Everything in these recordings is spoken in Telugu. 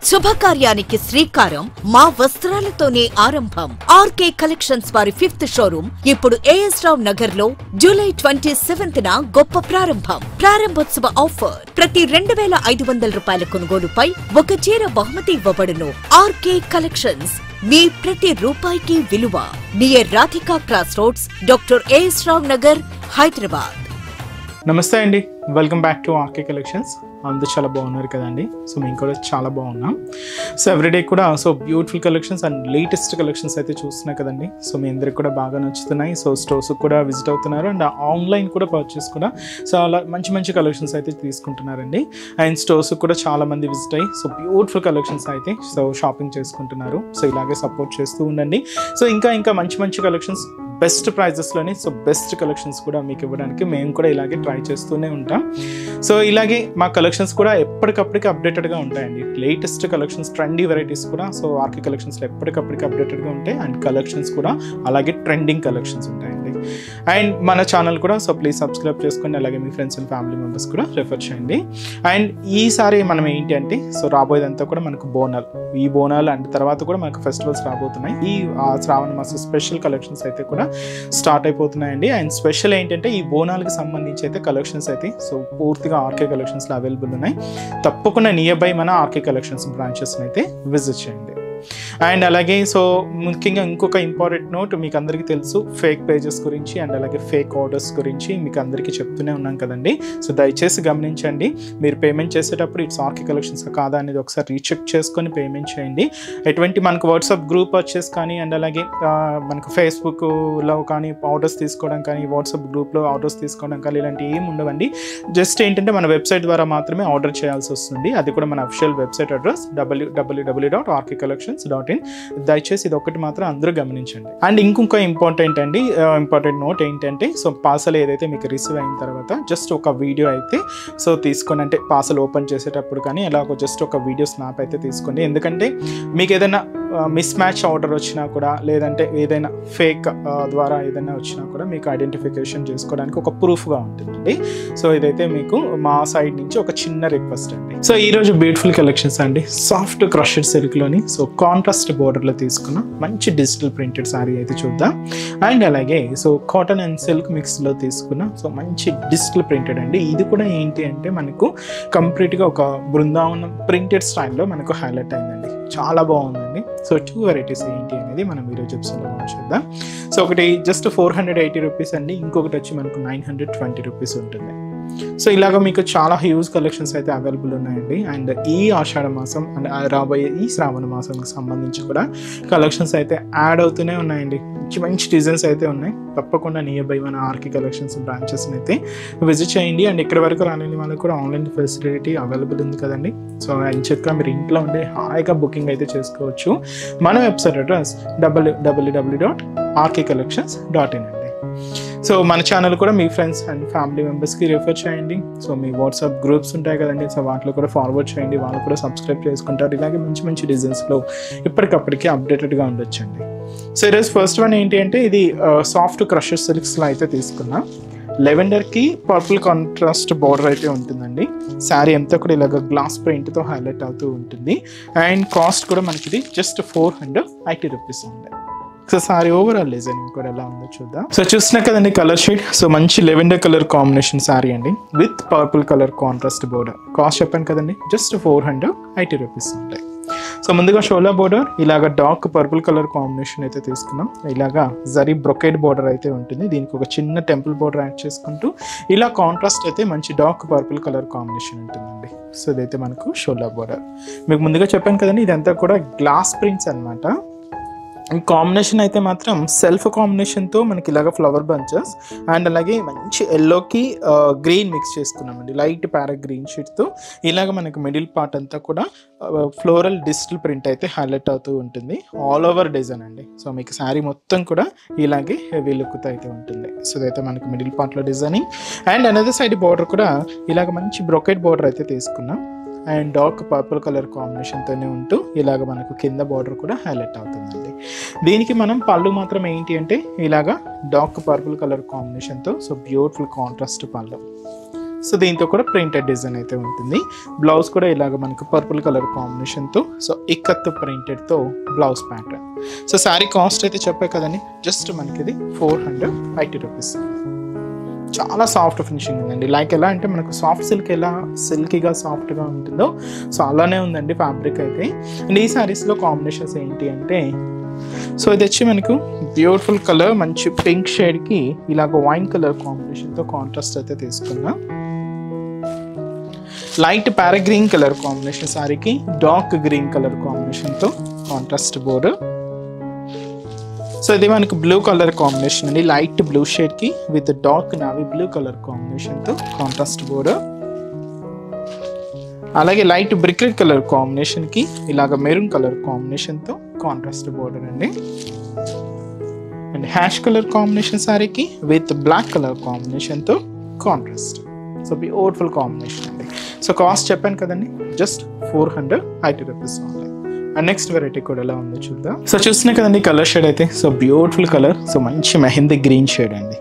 శుభకార్యానికి శ్రీకారం మా వస్త్రాలతోనే ఆరంభం. ఆర్కే కలెక్షన్స్ వారి 5th షోరూమ్ ఇప్పుడు ఏఎస్ రావ్ నగర్ లో జూలై 27న గొప్ప ప్రారంభం. ప్రారంభోత్సవ ఆఫర్ ప్రతి 2500 రూపాయల కొనుగోలుపై ఒక చీర బహుమతి ఇవ్వబడును. ఆర్కే కలెక్షన్స్ మీ ప్రతి రూపాయికి విలువ. Near Radhika cross roads, doctor A S Rao Nagar, Hyderabad. నమస్తే అండి, welcome back to R K collections. అందరూ చాలా బాగున్నారు కదండి. సో మేము కూడా చాలా బాగున్నాం. సో ఎవ్రీడే కూడా beautiful collections and latest collections అయితే చూస్తున్నాయి కదండి. సో మీ అందరికి కూడా బాగా నచ్చుతున్నాయి. సో స్టోర్స్ కూడా విజిట్ అవుతున్నారు అండ్ ఆన్లైన్ కూడా పర్చేస్ కూడా చాలా మంచి కలెక్షన్స్ అయితే తీసుకుంటున్నారండి. అండ్ స్టోర్స్ కూడా చాలా మంది విజిట్ అయ్యి బ్యూటిఫుల్ కలెక్షన్స్ అయితే షాపింగ్ చేసుకుంటున్నారు. సో ఇలాగే సపోర్ట్ చేస్తూ ఉండండి. సో ఇంకా మంచి కలెక్షన్స్ బెస్ట్ ప్రైజెస్లోని బెస్ట్ కలెక్షన్స్ కూడా మీకు ఇవ్వడానికి మేము కూడా ఇలాగే ట్రై చేస్తూనే ఉంటాం. సో ఇలాగే మా కలెక్షన్స్ కూడా ఎప్పటికప్పటికి అప్డేటెడ్గా ఉంటాయండి. లేటెస్ట్ కలెక్షన్స్, ట్రెండీ వెరైటీస్ కూడా ఆర్కే కలెక్షన్స్లో ఎప్పటికప్పటికి అప్డేటెడ్గా ఉంటాయి. అండ్ కలెక్షన్స్ కూడా అలాగే ట్రెండింగ్ కలెక్షన్స్ ఉంటాయండి. అండ్ మన ఛానల్ కూడా ప్లీజ్ సబ్స్క్రైబ్ చేసుకోండి. అలాగే మీ ఫ్రెండ్స్ అండ్ ఫ్యామిలీ మెంబర్స్ కూడా రెఫర్ చేయండి. అండ్ ఈసారి మనం ఏంటి అంటే రాబోయేదంతా కూడా మనకు బోనాలు, ఈ బోనాలు అండ్ తర్వాత కూడా మనకు ఫెస్టివల్స్ రాబోతున్నాయి. ఈ శ్రావణ మాసం స్పెషల్ కలెక్షన్స్ అయితే కూడా స్టార్ట్ అయిపోతున్నాయండి. అండ్ స్పెషల్ ఏంటంటే ఈ బోనాలకు సంబంధించి అయితే కలెక్షన్స్ అయితే పూర్తిగా ఆర్కే కలెక్షన్స్లో అవైలబుల్ ఉన్నాయి. తప్పకుండా నియర్ బై మన ఆర్కే కలెక్షన్స్ బ్రాంచెస్ని అయితే విజిట్ చేయండి. అండ్ అలాగే ముఖ్యంగా ఇంకొక ఇంపార్టెంట్ నోట్, మీకు అందరికీ తెలుసు ఫేక్ పేజెస్ గురించి అండ్ అలాగే ఫేక్ ఆర్డర్స్ గురించి మీకు అందరికీ చెప్తూనే ఉన్నాం కదండి. సో దయచేసి గమనించండి. మీరు పేమెంట్ చేసేటప్పుడు ఇట్స్ ఆర్కే కలెక్షన్స్ కాదా అనేది ఒకసారి రీచెక్ చేసుకొని పేమెంట్ చేయండి. ఎటువంటి మనకు వాట్సాప్ గ్రూప్ వచ్చేసి కానీ అండ్ అలాగే మనకు ఫేస్బుక్లో కానీ ఆర్డర్స్ తీసుకోవడం కానీ, వాట్సాప్ గ్రూప్లో ఆర్డర్స్ తీసుకోవడం కానీ ఇలాంటివి ఏమి ఉండవండి. జస్ట్ ఏంటంటే మన వెబ్సైట్ ద్వారా మాత్రమే ఆర్డర్ చేయాల్సి వస్తుంది. అది కూడా మన అఫిషియల్ వెబ్సైట్ అడ్రస్ www.rkcollections.in. దయచేసి ఇది ఒకటి మాత్రం అందరూ గమనించండి. అండ్ ఇంకొక ఇంపార్టెంట్ నోట్ ఏంటంటే పార్సల్ ఏదైతే మీకు రిసీవ్ అయిన తర్వాత జస్ట్ ఒక వీడియో అయితే తీసుకొని, అంటే పార్సల్ ఓపెన్ చేసేటప్పుడు కానీ ఎలాగో జస్ట్ ఒక వీడియో స్నాప్ అయితే తీసుకోండి. ఎందుకంటే మీకు ఏదైనా మిస్ మ్యాచ్ ఆర్డర్ వచ్చినా కూడా, లేదంటే ఏదైనా ఫేక్ ద్వారా ఏదైనా వచ్చినా కూడా మీకు ఐడెంటిఫికేషన్ చేసుకోవడానికి ఒక ప్రూఫ్గా ఉంటుందండి. సో ఇదైతే మీకు మా సైడ్ నుంచి ఒక చిన్న రిక్వెస్ట్ అండి. సో ఈరోజు బ్యూటిఫుల్ కలెక్షన్స్ అండి. సాఫ్ట్ క్రషెడ్ సిల్క్లోని కాంట్రాస్ట్ బోర్డర్లో తీసుకున్న మంచి డిజిటల్ ప్రింటెడ్ శారీ అయితే చూద్దాం. అండ్ అలాగే కాటన్ అండ్ సిల్క్ మిక్స్లో తీసుకున్న మంచి డిజిటల్ ప్రింటెడ్ అండి. ఇది కూడా ఏంటి అంటే మనకు కంప్లీట్గా ఒక బృందావనం ప్రింటెడ్ స్టైల్లో మనకు హైలైట్ అయిందండి. చాలా బాగుందండి. 2 వెరైటీస్ ఏంటి అనేది మనం ఈరోజు ఎపిసోడ్లో చూద్దాం. ఒకటి జస్ట్ 480 రూపీస్ అండి, ఇంకొకటి వచ్చి మనకు 920 రూపీస్ ఉంటుంది. ఇలాగ మీకు చాలా హ్యూజ్ కలెక్షన్స్ అయితే అవైలబుల్ ఉన్నాయండి. అండ్ ఈ ఆషాఢ మాసం అండ్ రాబోయే ఈ శ్రావణ మాసంకి సంబంధించి కూడా కలెక్షన్స్ అయితే యాడ్ అవుతూనే ఉన్నాయండి. మంచి డిజైన్స్ అయితే ఉన్నాయి. తప్పకుండా నియర్ బై మన ఆర్కే కలెక్షన్స్ బ్రాంచెస్ని అయితే విజిట్ చేయండి. అండ్ ఇక్కడ వరకు రాలేని వాళ్ళకి కూడా ఆన్లైన్ ఫెసిలిటీ అవైలబుల్ ఉంది కదండి. ఎంచక్కా మీరు ఇంట్లో ఉండే హాయిగా బుకింగ్ అయితే చేసుకోవచ్చు. మన వెబ్సైట్ అడ్రస్ www.rkcollections.in అండి. మన ఛానల్ కూడా మీ ఫ్రెండ్స్ అండ్ ఫ్యామిలీ మెంబర్స్కి రిఫర్ చేయండి. మీ వాట్సాప్ గ్రూప్స్ ఉంటాయి కదండి, వాటిలో కూడా ఫార్వర్డ్ చేయండి. వాళ్ళు కూడా సబ్స్క్రైబ్ చేసుకుంటారు. ఇలాగే మంచి డిజైన్స్లో ఇప్పటికప్పటికి అప్డేటెడ్గా ఉండొచ్చండి. ఈరోజు ఫస్ట్ వన్ ఏంటి అంటే ఇది సాఫ్ట్ క్రషర్ సిల్క్స్లో అయితే తీసుకున్నా. లెవెండర్కి పర్పుల్ కాంట్రాస్ట్ బార్డర్ అయితే ఉంటుందండి. శారీ అంతా కూడా ఇలాగ గ్లాస్ ప్రింట్తో హైలైట్ అవుతూ ఉంటుంది. అండ్ కాస్ట్ కూడా మనకి ఇది జస్ట్ 480 రూపీస్ ఉంది. సారీ ఓవరాల్ డిజైనింగ్ కూడా ఎలా ఉందో చూద్దాం. చూస్తున్నా కదండి కలర్ షేడ్. మంచి లెవెండర్ కలర్ కాంబినేషన్ శారీ అండి with purple colour contrast border. Cost చెప్పాను కదండి, జస్ట్ 480 రూపీస్ ఉంటాయి. ముందుగా షోలా బోర్డర్ ఇలాగ డార్క్ పర్పుల్ కలర్ కాంబినేషన్ అయితే తీసుకున్నాం. ఇలాగా జరీ బ్రొకేడ్ బోర్డర్ అయితే ఉంటుంది. దీనికి ఒక చిన్న టెంపుల్ బోర్డర్ యాడ్ చేసుకుంటూ ఇలా కాంట్రాస్ట్ అయితే మంచి డార్క్ పర్పుల్ కలర్ కాంబినేషన్ ఉంటుందండి. ఇదైతే మనకు షోలా బోర్డర్. మీకు ముందుగా చెప్పాను కదండి, ఇదంతా కూడా గ్లాస్ ప్రింట్స్ అనమాట. ఈ కాంబినేషన్ అయితే మాత్రం సెల్ఫ్ కాంబినేషన్తో మనకి ఇలాగ ఫ్లవర్ బంచెస్ అండ్ అలాగే మంచి ఎల్లోకి గ్రీన్ మిక్స్ చేసుకున్నామండి. లైట్ ప్యారా గ్రీన్ షీట్తో ఇలాగ మనకి మిడిల్ పార్ట్ అంతా కూడా ఫ్లోరల్ డిజిటల్ ప్రింట్ అయితే హైలైట్ అవుతూ ఉంటుంది. ఆల్ ఓవర్ డిజైన్ అండి. మీకు శారీ మొత్తం కూడా ఇలాగే హెవీ లుక్తో అయితే ఉంటుంది. ఇదైతే మనకి మిడిల్ పార్ట్లో designing. And another side border కూడా ఇలాగ మంచి బ్రొకెట్ బార్డర్ అయితే తీసుకున్నాం. అండ్ డార్క్ పర్పుల్ కలర్ కాంబినేషన్తోనే ఉంటూ ఇలాగ మనకు కింద బార్డర్ కూడా హైలైట్ అవుతుందండి. దీనికి మనం పళ్ళు మాత్రం ఏంటి అంటే ఇలాగా డార్క్ పర్పుల్ కలర్ కాంబినేషన్తో బ్యూటిఫుల్ కాంట్రాస్ట్ పళ్ళు. సో దీంతో కూడా ప్రింటెడ్ డిజైన్ అయితే ఉంటుంది. బ్లౌజ్ కూడా ఇలాగ మనకు పర్పుల్ కలర్ కాంబినేషన్తో సో ఇక్కత్ ప్రింటెడ్తో blouse pattern. So sari cost అయితే చెప్పే కదండి, జస్ట్ మనకి ఇది 480 రూపీస్. చాలా సాఫ్ట్ ఫినిషింగ్ ఉందండి. లైక్ ఎలా అంటే మనకు సాఫ్ట్ సిల్క్ ఎలా సిల్కీగా సాఫ్ట్గా ఉంటుందో సో అలానే ఉందండి ఫ్యాబ్రిక్ అయితే. అండ్ ఈ శారీస్లో కాంబినేషన్స్ ఏంటి అంటే సో ఇది వచ్చి మనకు బ్యూటిఫుల్ కలర్ మంచి పింక్ షేడ్కి ఇలాగ వైన్ కలర్ కాంబినేషన్తో కాంట్రాస్ట్ అయితే తీసుకున్నాం. Light parrot green colour combination శారీకి డార్క్ గ్రీన్ కలర్ కాంబినేషన్తో కాంట్రాస్ట్ బోర్డర్. సో ఇది మనకు బ్లూ కలర్ కాంబినేషన్ అండి, లైట్ బ్లూ షేడ్కి with dark navy blue colour కాంబినేషన్తో కాంట్రాస్ట్ బోర్డర్. అలాగే లైట్ బ్రిక్ రెడ్ కలర్ కాంబినేషన్కి ఇలాగ మెరూన్ కలర్ కాంబినేషన్తో కాంట్రాస్ట్ బోర్డర్ అండి. అండ్ హ్యాష్ కలర్ కాంబినేషన్ శారీకి విత్ బ్లాక్ కలర్ కాంబినేషన్తో కాంట్రాస్ట్. సో బ్యూటిఫుల్ కాంబినేషన్ అండి. సో కాస్ట్ చెప్పాను కదండి, just 480 rupees only. And next variety కూడా ఎలా ఉందో చూద్దాం. సో చూస్తున్నాయి కదండి కలర్ షేడ్ అయితే సో బ్యూటిఫుల్ కలర్, సో మంచి మెహందీ గ్రీన్ షేడ్ అండి.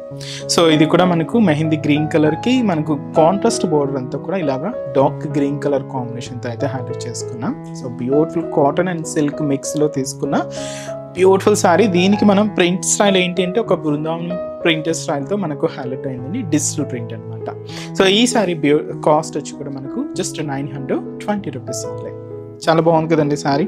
సో ఇది కూడా మనకు మెహందీ గ్రీన్ కలర్కి మనకు కాంట్రాస్ట్ బోర్డర్ అంతా కూడా ఇలాగా డార్క్ గ్రీన్ కలర్ కాంబినేషన్తో అయితే హైలైట్ చేసుకున్నాం. So beautiful cotton and silk మిక్స్లో తీసుకున్న బ్యూటిఫుల్ శారీ. దీనికి మనం ప్రింట్ స్టైల్ ఏంటి అంటే ఒక బృందావనం ప్రింటెడ్ స్టైల్తో మనకు హైలైట్ అయిందండి, డిజిటల్ ప్రింట్ అనమాట. సో ఈ శారీ కాస్ట్ వచ్చి కూడా మనకు జస్ట్ 920 రూపీస్ ఓన్లీ. చాలా బాగుంది కదండి శారీ.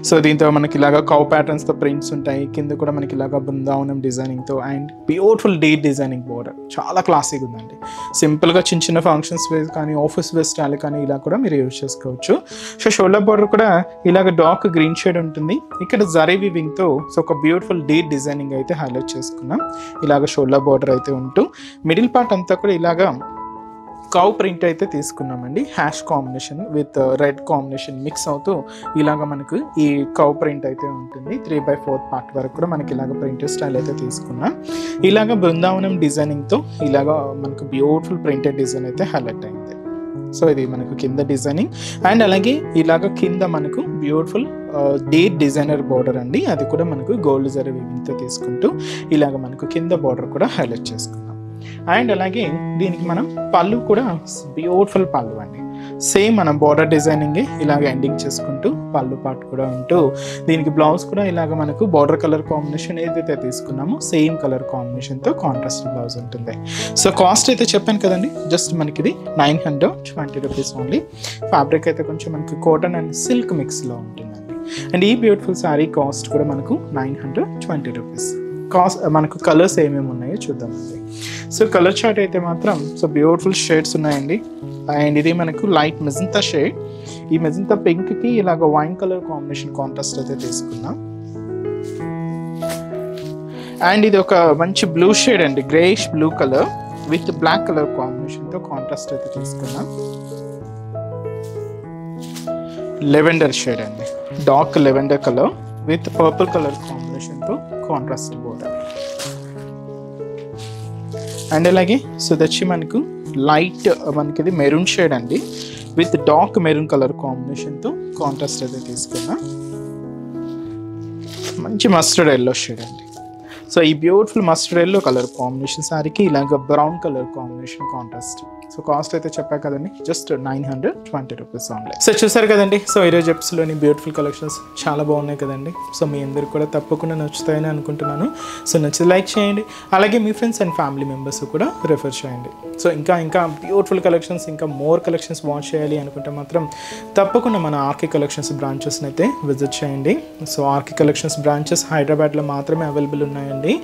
సో దీంతో మనకి ఇలాగా కౌ ప్యాటర్న్స్తో ప్రింట్స్ ఉంటాయి, కింద కూడా మనకి ఇలాగా బృందావనం డిజైనింగ్తో and beautiful deep designing border. చాలా క్లాసిక్ ఉందండి. సింపుల్గా చిన్న చిన్న ఫంక్షన్స్ వేర్ కానీ ఆఫీస్ వేర్ స్టైల్ కానీ ఇలా కూడా మీరు యూజ్ చేసుకోవచ్చు. సో షోల్డర్ బోర్డర్ కూడా ఇలాగ డార్క్ గ్రీన్ షేడ్ ఉంటుంది. ఇక్కడ జరీ వీవింగ్తో సో ఒక బ్యూటిఫుల్ డీప్ డిజైనింగ్ అయితే హైలైట్ చేసుకున్నాం. ఇలాగ షోల్డర్ బోర్డర్ అయితే ఉంటూ మిడిల్ పార్ట్ అంతా కూడా ఇలాగా కౌ ప్రింట్ అయితే తీసుకున్నామండి. Hash combination with red combination mix అవుతూ ఇలాగ మనకు ఈ కౌ ప్రింట్ అయితే ఉంటుంది. 3/4 పార్ట్ వరకు కూడా మనకి ఇలాగ ప్రింటెడ్ స్టైల్ అయితే తీసుకున్నాం. ఇలాగ బృందావనం డిజైనింగ్తో ఇలాగ మనకు బ్యూటిఫుల్ ప్రింటెడ్ డిజైన్ అయితే హైలైట్ అయింది. సో ఇది మనకు కింద డిజైనింగ్ అండ్ అలాగే ఇలాగ కింద మనకు బ్యూటిఫుల్ డీప్ డిజైనర్ బార్డర్ అండి. అది కూడా మనకు గోల్డ్ జరీ వీవింగ్తో తీసుకుంటూ ఇలాగ మనకు కింద బార్డర్ కూడా హైలైట్ చేసుకున్నాం. అండ్ అలాగే దీనికి మనం పళ్ళు కూడా బ్యూటిఫుల్ పళ్ళు అండి. సేమ్ మనం బార్డర్ డిజైనింగ్ ఇలాగ ఎండింగ్ చేసుకుంటూ పళ్ళు పార్ట్ కూడా ఉంటూ దీనికి బ్లౌజ్ కూడా ఇలాగ మనకు బార్డర్ కలర్ కాంబినేషన్ ఏదైతే తీసుకున్నామో సేమ్ కలర్ కాంబినేషన్తో కాంట్రాస్ట్ బ్లౌజ్ ఉంటుంది. సో కాస్ట్ అయితే చెప్పాను కదండి, జస్ట్ మనకి ఇది 920 రూపీస్ ఓన్లీ. ఫ్యాబ్రిక్ అయితే కొంచెం మనకి కాటన్ అండ్ సిల్క్ మిక్స్లో ఉంటుందండి. అండ్ ఈ బ్యూటిఫుల్ శారీ కాస్ట్ కూడా మనకు 920 రూపీస్. కాస్ట్ మనకు కలర్స్ ఏమేమి ఉన్నాయో చూద్దామండి. సో కలర్ చార్ట్ అయితే మాత్రం సో బ్యూటిఫుల్ షేడ్స్ ఉన్నాయండి. అండ్ ఇది మనకు లైట్ మెజంతా షేడ్, ఈ మెజంతా పింక్కి ఇలాగ వైన్ కలర్ కాంబినేషన్ కాంట్రాస్ట్ అయితే తీసుకున్నాం. అండ్ ఇది ఒక మంచి బ్లూ షేడ్ అండి, greyish blue colour with black colour కాంబినేషన్తో కాంట్రాస్ట్ అయితే తీసుకున్నాం. లెవెండర్ షేడ్ అండి, dark lavender colour with purple colour కాంబినేషన్తో కాంట్రాస్ట్ బోర్డర్. అండ్ అలాగే సో దచ్చి మనకు లైట్ మనకి ఇది మెరూన్ షేడ్ అండి విత్ డార్క్ మెరూన్ కలర్ కాంబినేషన్తో కాంట్రాస్ట్ అయితే తీసుకున్నా. మంచి మస్టర్డ్ ఎల్లో షేడ్ అండి. సో ఈ beautiful mustard yellow colour combination శారీకి ఇలాగ brown colour combination contrast. So cost అయితే చెప్పా కదండి, జస్ట్ 920 రూపీస్ ఓన్లీ. సో చూసారు కదండి, సో ఈరోజు ఎపిసోడ్లోని బ్యూటిఫుల్ కలెక్షన్స్ చాలా బాగున్నాయి కదండి. సో మీ అందరికి కూడా తప్పకుండా నచ్చుతాయని అనుకుంటున్నాను. సో నచ్చితే లైక్ చేయండి, అలాగే మీ ఫ్రెండ్స్ అండ్ ఫ్యామిలీ మెంబర్స్ కూడా రిఫర్ చేయండి. సో ఇంకా బ్యూటిఫుల్ కలెక్షన్స్, ఇంకా మోర్ కలెక్షన్స్ వాచ్ చేయాలి అనుకుంటే మాత్రం తప్పకుండా మన ఆర్కే కలెక్షన్స్ బ్రాంచెస్ని అయితే విజిట్ చేయండి. సో ఆర్కే కలెక్షన్స్ బ్రాంచెస్ హైదరాబాద్లో మాత్రమే అవైలబుల్ ఉన్నాయండి.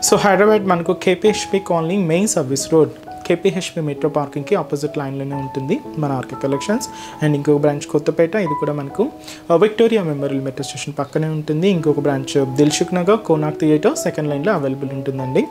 సో హైదరాబాద్ మనకు KPHB colony main service road KPHB metro పార్కింగ్కి ఆపోజిట్ లైన్లోనే ఉంటుంది మన ఆర్కే కలెక్షన్స్. అండ్ ఇంకొక బ్రాంచ్ కొత్తపేట, ఇది కూడా మనకు విక్టోరియా మెమోరియల్ మెట్రో స్టేషన్ పక్కనే ఉంటుంది. ఇంకొక branch Dilsukh Nagar Konark theatre second లైన్లో అవైలబుల్ ఉంటుందండి.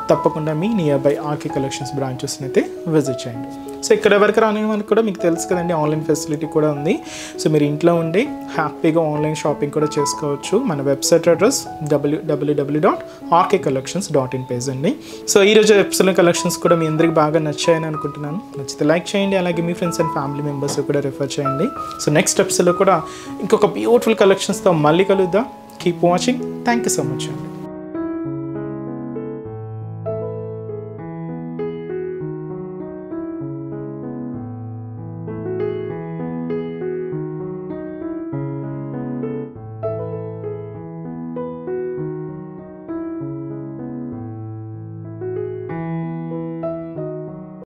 తప్పకుండా మీ నియర్ బై ఆర్కే కలెక్షన్స్ బ్రాంచెస్ని అయితే విజిట్ చేయండి. సో ఇక్కడ వరకు రాని మనకు కూడా మీకు తెలుసు కదండి, ఆన్లైన్ ఫెసిలిటీ కూడా ఉంది. సో మీరు ఇంట్లో ఉండి హ్యాపీగా ఆన్లైన్ షాపింగ్ కూడా చేసుకోవచ్చు. మన వెబ్సైట్ అడ్రస్ www.rkcollections.in పేజ్ అండి. సో ఈరోజు ఎపిసోడ్ కలెక్షన్స్ కూడా మీ అందరికి బాగా నచ్చాయని అనుకుంటున్నాను. నచ్చితే లైక్ చేయండి, అలాగే మీ ఫ్రెండ్స్ అండ్ ఫ్యామిలీ మెంబర్స్ కూడా రిఫర్ చేయండి. సో నెక్స్ట్ ఎపిసోడ్లో కూడా ఇంకొక బ్యూటిఫుల్ కలెక్షన్స్తో మళ్ళీ కలుద్దాం. Keep watching. Thank you so much అండి.